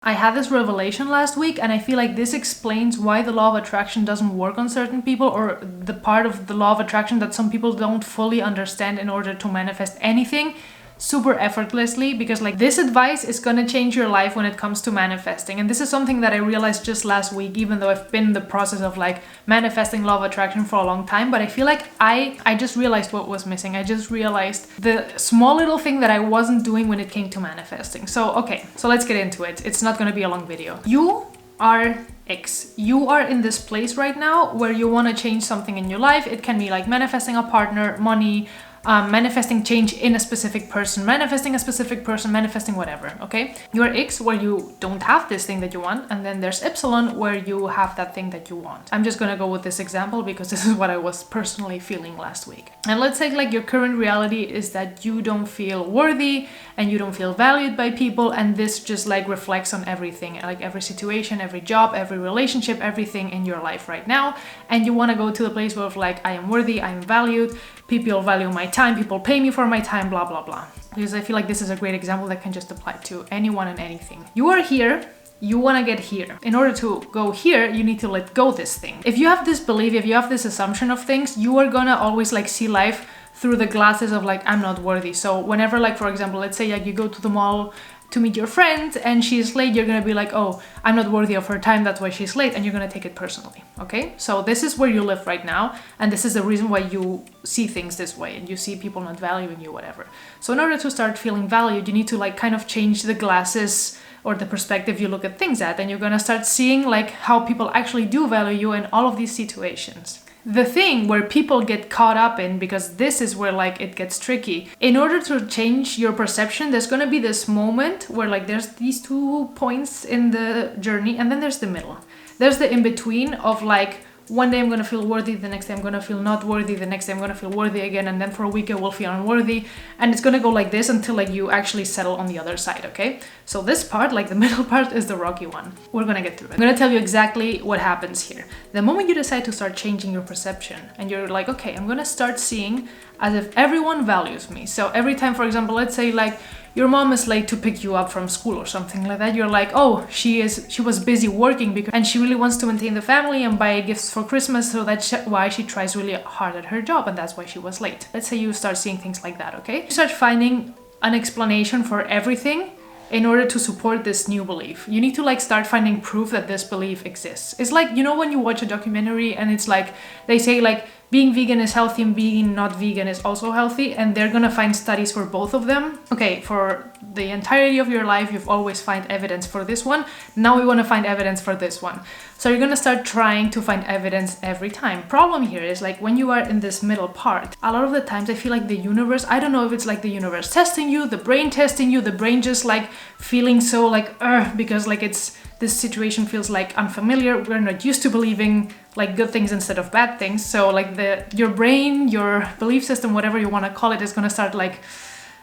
I had this revelation last week, and I feel like this explains why the law of attraction doesn't work on certain people, or the part of the law of attraction that some people don't fully understand in order to manifest anything super effortlessly, because like this advice is gonna change your life when it comes to manifesting. And this is something that I realized just last week, even though I've been in the process of like manifesting law of attraction for a long time. But I feel like I just realized what was missing. I just realized the small little thing that I wasn't doing when it came to manifesting. So okay, so let's get into it. It's not gonna be a long video. You are X. You are in this place right now where you want to change something in your life. It can be like manifesting a partner, money, manifesting change in a specific person, manifesting whatever, okay? You're X where you don't have this thing that you want, and then there's Epsilon where you have that thing that you want. I'm just gonna go with this example because this is what I was personally feeling last week. And let's say like your current reality is that you don't feel worthy and you don't feel valued by people, and this just like reflects on everything, like every situation, every job, every relationship, everything in your life right now. And you want to go to the place where like I am worthy, I am valued, people value my time, people pay me for my time, blah blah blah. Because I feel like this is a great example that can just apply to anyone and anything. You are here, you want to get here. In order to go here, you need to let go this thing. If you have this belief, if you have this assumption of things, you are gonna always like see life through the glasses of like I'm not worthy. So whenever, like for example, let's say like you go to the mall to meet your friend and she's late, you're gonna be like, oh, I'm not worthy of her time, that's why she's late, and you're gonna take it personally, okay? So this is where you live right now, and this is the reason why you see things this way and you see people not valuing you, whatever. So in order to start feeling valued, you need to like kind of change the glasses or the perspective you look at things at, and you're gonna start seeing like how people actually do value you in all of these situations. The thing where people get caught up in, because this is where like it gets tricky, in order to change your perception, there's gonna be this moment where like there's these 2 points in the journey, and then there's the middle. There's the in-between of like, one day I'm gonna feel worthy, the next day I'm gonna feel not worthy, the next day I'm gonna feel worthy again, and then for a week I will feel unworthy, and it's gonna go like this until like you actually settle on the other side, okay? So this part, like the middle part, is the rocky one. We're gonna get through it. I'm gonna tell you exactly what happens here. The moment you decide to start changing your perception, and you're like, okay, I'm gonna start seeing as if everyone values me. So every time, for example, let's say like your mom is late to pick you up from school or something like that, you're like, oh, she was busy working and she really wants to maintain the family and buy gifts for Christmas, so that's why she tries really hard at her job, and that's why she was late. Let's say you start seeing things like that, okay? You start finding an explanation for everything in order to support this new belief. You need to like start finding proof that this belief exists. It's like, you know, when you watch a documentary and it's like, they say like, being vegan is healthy and being not vegan is also healthy, and they're gonna find studies for both of them. Okay, for the entirety of your life, you've always find evidence for this one. Now we wanna find evidence for this one. So you're gonna start trying to find evidence every time. Problem here is like when you are in this middle part, a lot of the times I feel like the universe, I don't know if it's like the universe testing you, the brain testing you, the brain just like feeling so like, because like this situation feels like unfamiliar. We're not used to believing like good things instead of bad things. So like your brain, your belief system, whatever you want to call it, is going to start like,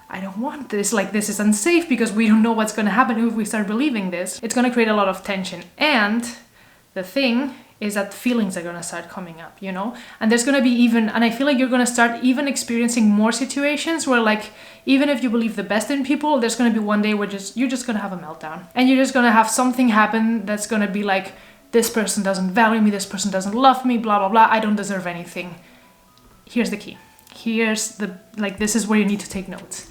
I don't want this, like this is unsafe because we don't know what's going to happen if we start believing this. It's going to create a lot of tension. And the thing is that feelings are going to start coming up, you know? And there's going to be even, and I feel like you're going to start even experiencing more situations where like, even if you believe the best in people, there's going to be one day where you're just going to have a meltdown. And you're just going to have something happen that's going to be like, this person doesn't value me, this person doesn't love me, blah, blah, blah, I don't deserve anything. Here's the key. This is where you need to take notes.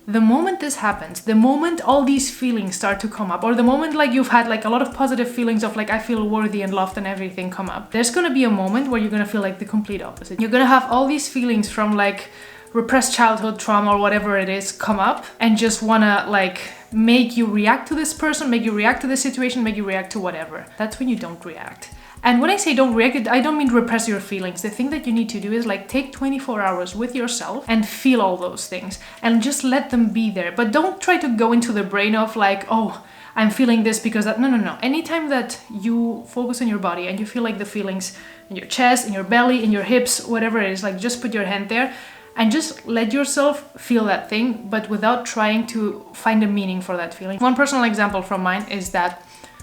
The moment this happens, the moment all these feelings start to come up, or the moment like you've had like a lot of positive feelings of like I feel worthy and loved and everything come up, there's gonna be a moment where you're gonna feel like the complete opposite. You're gonna have all these feelings from like repressed childhood trauma or whatever it is come up and just wanna like make you react to this person, make you react to this situation, make you react to whatever. That's when you don't react. And when I say don't react, I don't mean repress your feelings. The thing that you need to do is like take 24 hours with yourself and feel all those things and just let them be there. But don't try to go into the brain of like, oh, I'm feeling this because that, no. Anytime that you focus on your body and you feel like the feelings in your chest, in your belly, in your hips, whatever it is, like just put your hand there and just let yourself feel that thing, but without trying to find a meaning for that feeling. One personal example from mine is that,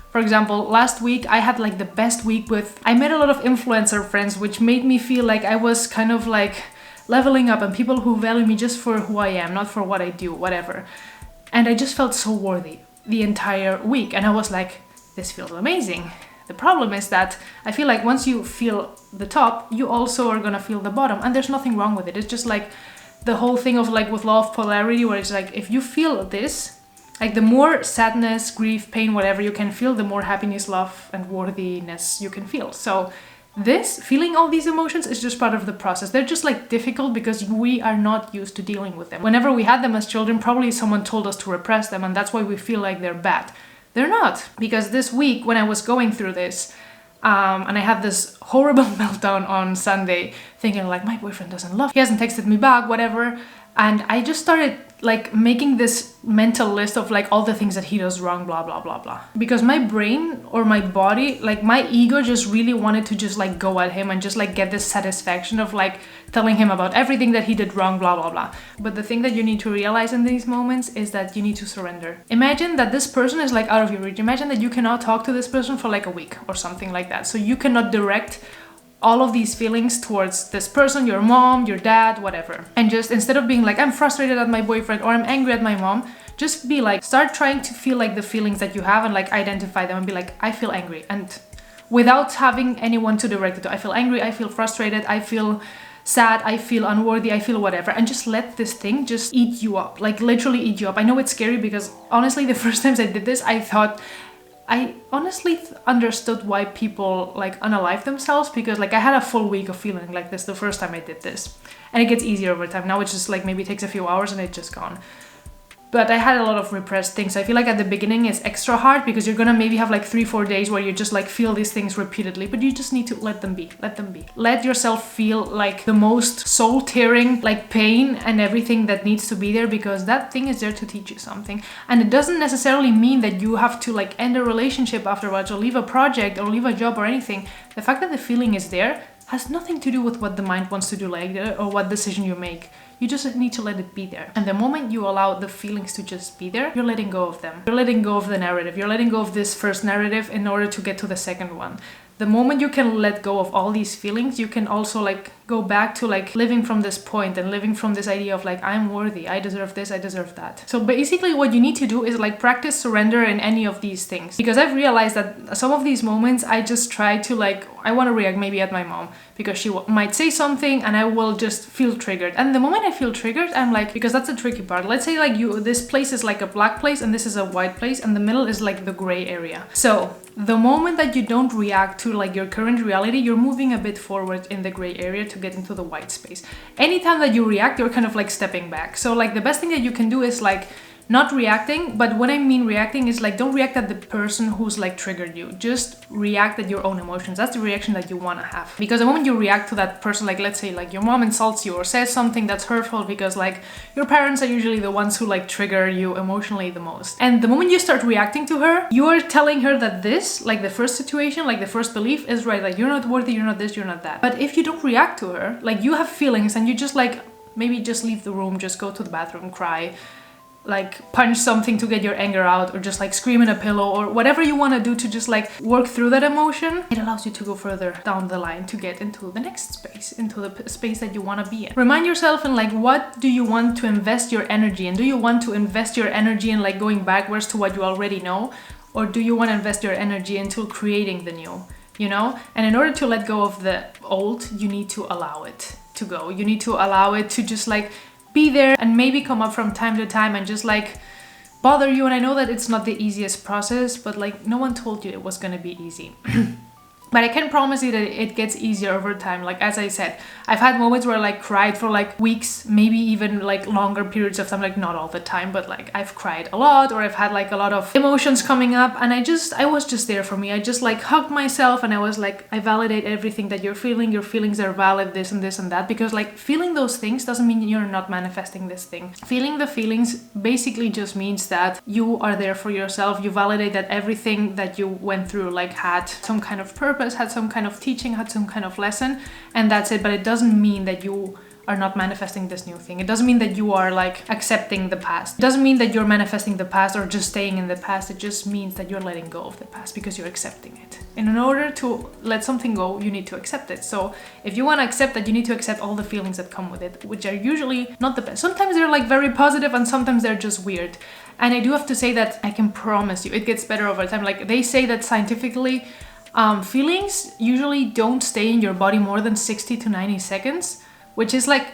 for example, last week I had like the best week I met a lot of influencer friends, which made me feel like I was kind of like leveling up and people who value me just for who I am, not for what I do, whatever. And I just felt so worthy. the entire week. And I was like, this feels amazing. The problem is that I feel like once you feel the top, you also are gonna feel the bottom, and there's nothing wrong with it. It's just like the whole thing of like with law of polarity, where it's like if you feel this, like the more sadness, grief, pain, whatever you can feel, the more happiness, love, and worthiness you can feel. So this feeling all these emotions is just part of the process. They're just like difficult because we are not used to dealing with them. Whenever we had them as children, probably someone told us to repress them, and that's why we feel like they're bad. They're not, because this week when I was going through this, and I had this horrible meltdown on Sunday, thinking like, my boyfriend doesn't love me, he hasn't texted me back, whatever. And I just started like making this mental list of like all the things that he does wrong, blah, blah, blah, blah. Because my brain or my body, like my ego just really wanted to just like go at him and just like get this satisfaction of like telling him about everything that he did wrong, blah, blah, blah. But the thing that you need to realize in these moments is that you need to surrender. Imagine that this person is like out of your reach. Imagine that you cannot talk to this person for like a week or something like that. So you cannot direct all of these feelings towards this person, your mom, your dad, whatever. And just instead of being like, I'm frustrated at my boyfriend or I'm angry at my mom, just be like, start trying to feel like the feelings that you have and like identify them and be like, I feel angry. And without having anyone to direct it to, I feel angry, I feel frustrated, I feel sad, I feel unworthy, I feel whatever. And just let this thing just eat you up, like literally eat you up. I know it's scary because honestly, the first times I did this, I honestly understood why people like unalive themselves, because like I had a full week of feeling like this the first time I did this, and it gets easier over time. Now it's just like maybe takes a few hours and it's just gone. But I had a lot of repressed things. I feel like at the beginning it's extra hard because you're gonna maybe have like 3-4 days where you just like feel these things repeatedly, but you just need to let them be. Let yourself feel like the most soul-tearing like pain and everything that needs to be there, because that thing is there to teach you something. And it doesn't necessarily mean that you have to like end a relationship afterwards or leave a project or leave a job or anything. The fact that the feeling is there has nothing to do with what the mind wants to do later or what decision you make. You just need to let it be there. And the moment you allow the feelings to just be there, you're letting go of them. You're letting go of the narrative. You're letting go of this first narrative in order to get to the second one. The moment you can let go of all these feelings, you can also like go back to like living from this point and living from this idea of like, I'm worthy, I deserve this, I deserve that. So basically what you need to do is like practice surrender in any of these things. Because I've realized that some of these moments I just try to like, I want to react maybe at my mom because she might say something and I will just feel triggered. And the moment I feel triggered, I'm like, because that's the tricky part. Let's say like this place is like a black place and this is a white place and the middle is like the gray area. So the moment that you don't react to like your current reality, you're moving a bit forward in the gray area to get into the white space. Anytime that you react, you're kind of like stepping back. So like the best thing that you can do is like not reacting, but what I mean reacting is like don't react at the person who's like triggered you. Just react at your own emotions. That's the reaction that you want to have. Because the moment you react to that person, like let's say like your mom insults you or says something that's hurtful, because like your parents are usually the ones who like trigger you emotionally the most. And the moment you start reacting to her, you are telling her that this, like the first situation, like the first belief is right, like you're not worthy, you're not this, you're not that. But if you don't react to her, like you have feelings and you just like maybe just leave the room, just go to the bathroom, cry, like punch something to get your anger out, or just like scream in a pillow, or whatever you want to do to just like work through that emotion, it allows you to go further down the line to get into the next space, into the space that you want to be in. Remind yourself in like, what do you want to invest your energy in? Do you want to invest your energy in like going backwards to what you already know, or do you want to invest your energy into creating the new, you know? And in order to let go of the old, you need to allow it to go. You need to allow it to just like be there and maybe come up from time to time and just like bother you. And I know that it's not the easiest process, but like no one told you it was gonna be easy. But I can promise you that it gets easier over time. Like, as I said, I've had moments where I like cried for like weeks, maybe even like longer periods of time, like not all the time, but like I've cried a lot, or I've had like a lot of emotions coming up, and I was just there for me. I just like hugged myself and I was like, I validate everything that you're feeling. Your feelings are valid, this and this and that, because like feeling those things doesn't mean you're not manifesting this thing. Feeling the feelings basically just means that you are there for yourself. You validate that everything that you went through like had some kind of purpose, had some kind of teaching, had some kind of lesson, and that's it. But it doesn't mean that you are not manifesting this new thing. It doesn't mean that you are like accepting the past. It doesn't mean that you're manifesting the past or just staying in the past. It just means that you're letting go of the past because you're accepting it. And in order to let something go, you need to accept it. So if you want to accept that, you need to accept all the feelings that come with it, which are usually not the best. Sometimes they're like very positive and sometimes they're just weird. And I do have to say that I can promise you it gets better over time. Like they say that scientifically, feelings usually don't stay in your body more than 60 to 90 seconds, which is like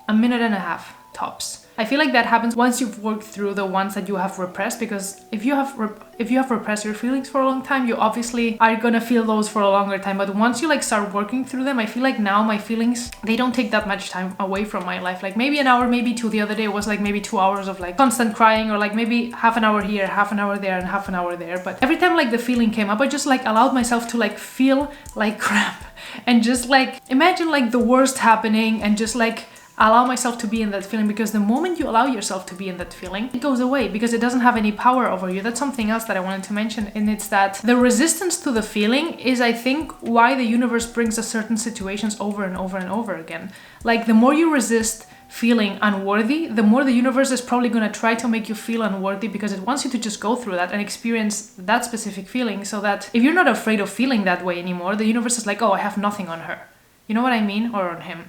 a minute and a half tops. I feel like that happens once you've worked through the ones that you have repressed, because if you have repressed your feelings for a long time, you obviously are gonna feel those for a longer time. But once you like start working through them, I feel like now my feelings, they don't take that much time away from my life. Like maybe an hour, maybe two. The other day was like maybe 2 hours of like constant crying, or like maybe half an hour here, half an hour there, and half an hour there. But every time like the feeling came up, I just like allowed myself to like feel like crap and just like imagine like the worst happening and just like allow myself to be in that feeling, because the moment you allow yourself to be in that feeling, it goes away because it doesn't have any power over you. That's something else that I wanted to mention, and it's that the resistance to the feeling is, I think, why the universe brings us certain situations over and over and over again. Like the more you resist feeling unworthy, the more the universe is probably going to try to make you feel unworthy, because it wants you to just go through that and experience that specific feeling, so that if you're not afraid of feeling that way anymore, the universe is like, oh, I have nothing on her. You know what I mean? Or on him.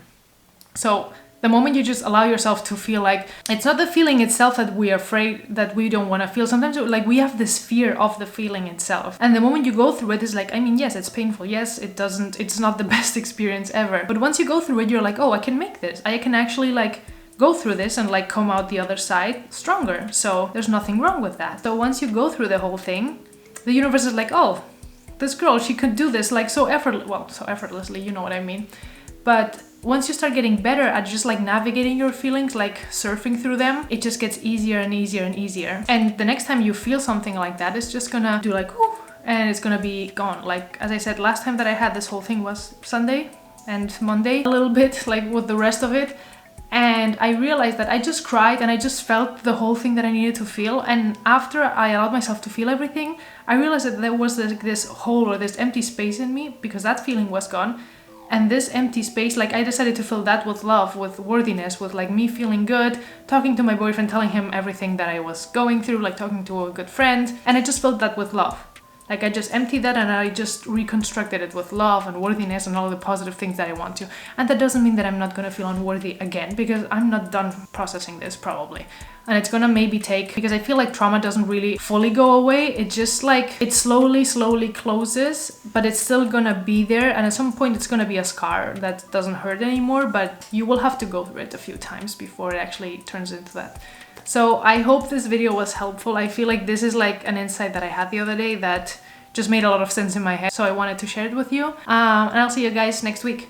So the moment you just allow yourself to feel, like it's not the feeling itself that we are afraid, that we don't want to feel. Sometimes like we have this fear of the feeling itself, and the moment you go through it, is like, I mean, yes, it's painful, yes, it's not the best experience ever, but once you go through it, you're like, oh, I can make this, I can actually like go through this and like come out the other side stronger. So there's nothing wrong with that. So once you go through the whole thing, the universe is like, oh, this girl, she could do this like so effortlessly, you know what I mean. But once you start getting better at just like navigating your feelings, like surfing through them, it just gets easier and easier and easier. And the next time you feel something like that, it's just gonna do like, ooh, and it's gonna be gone. Like, as I said, last time that I had this whole thing was Sunday and Monday, a little bit like with the rest of it. And I realized that I just cried and I just felt the whole thing that I needed to feel. And after I allowed myself to feel everything, I realized that there was this hole or this empty space in me, because that feeling was gone. And this empty space, like I decided to fill that with love, with worthiness, with like me feeling good, talking to my boyfriend, telling him everything that I was going through, like talking to a good friend. And I just filled that with love. Like I just emptied that and I just reconstructed it with love and worthiness and all the positive things that I want to. And that doesn't mean that I'm not gonna feel unworthy again, because I'm not done processing this probably. And it's gonna maybe take, because I feel like trauma doesn't really fully go away. It just like, it slowly closes, but it's still gonna be there. And at some point it's gonna be a scar that doesn't hurt anymore, but you will have to go through it a few times before it actually turns into that. So I hope this video was helpful. I feel like this is like an insight that I had the other day that just made a lot of sense in my head. So I wanted to share it with you. And I'll see you guys next week.